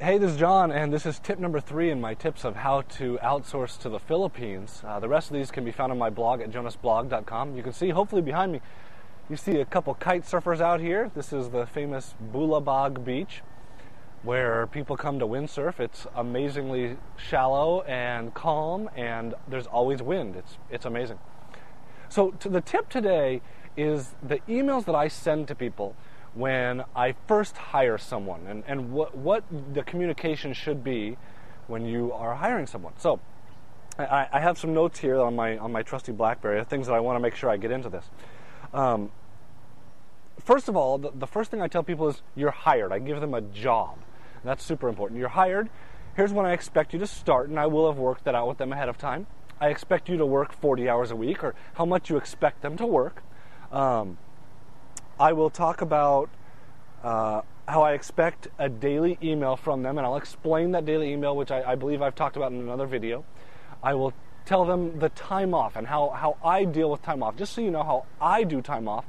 Hey, this is John, and this is tip number 3 in my tips of how to outsource to the Philippines. The rest of these can be found on my blog at jonasblog.com. You can see, hopefully behind me, you see a couple kite surfers out here. This is the famous Bulabog Beach, where people come to windsurf. It's amazingly shallow and calm, and there's always wind. It's amazing. So the tip today is the emails that I send to people when I first hire someone, and what the communication should be when you are hiring someone. So I have some notes here on my trusty BlackBerry, things that I want to make sure I get into this. First of all, the first thing I tell people is you're hired. I give them a job. And that's super important. You're hired. Here's when I expect you to start, and I will have worked that out with them ahead of time. I expect you to work 40 hours a week, or how much you expect them to work. I will talk about how I expect a daily email from them, and I'll explain that daily email, which I believe I've talked about in another video. I will tell them the time off and how I deal with time off. Just so you know how I do time off,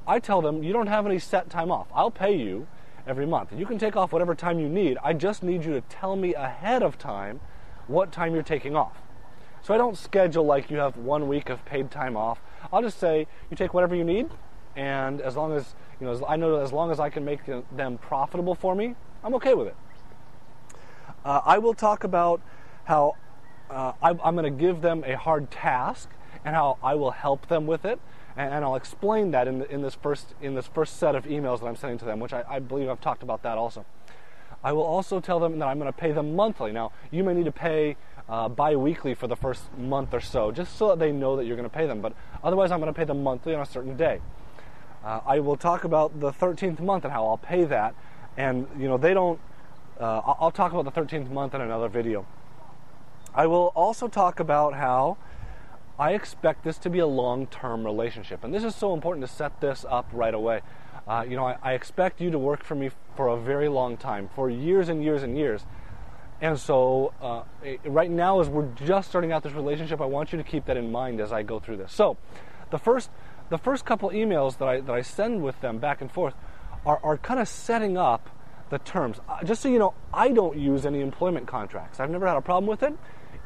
I tell them you don't have any set time off. I'll pay you every month. You can take off whatever time you need. I just need you to tell me ahead of time what time you're taking off. So I don't schedule like you have 1 week of paid time off. I'll just say you take whatever you need, and as long as I know that as long as I can make them profitable for me, I'm okay with it. I will talk about how I'm going to give them a hard task and how I will help them with it, and I'll explain that in this first set of emails that I'm sending to them, which I believe I've talked about that also. I will also tell them that I'm going to pay them monthly. Now, you may need to pay bi-weekly for the first month or so, just so that they know that you're going to pay them. But otherwise, I'm going to pay them monthly on a certain day. I will talk about the 13th month and how I'll pay that. And, they don't... I'll talk about the 13th month in another video. I will also talk about how I expect this to be a long-term relationship. And this is so important to set this up right away. I expect you to work for me for a very long time, for years and years and years. And so right now, as we're just starting out this relationship, I want you to keep that in mind as I go through this. So the first couple emails that I send with them back and forth are kind of setting up the terms. Just so you know, I don't use any employment contracts. I've never had a problem with it.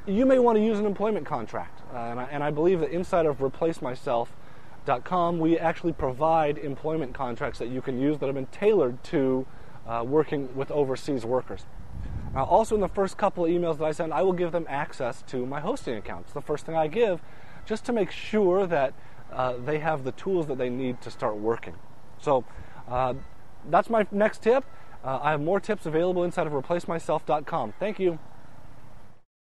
You may want to use an employment contract. And I believe that inside of ReplaceMyself.com, we actually provide employment contracts that you can use that have been tailored to working with overseas workers. Also, in the first couple of emails that I send, I will give them access to my hosting accounts. The first thing I give, just to make sure that they have the tools that they need to start working. So that's my next tip. I have more tips available inside of ReplaceMyself.com. Thank you.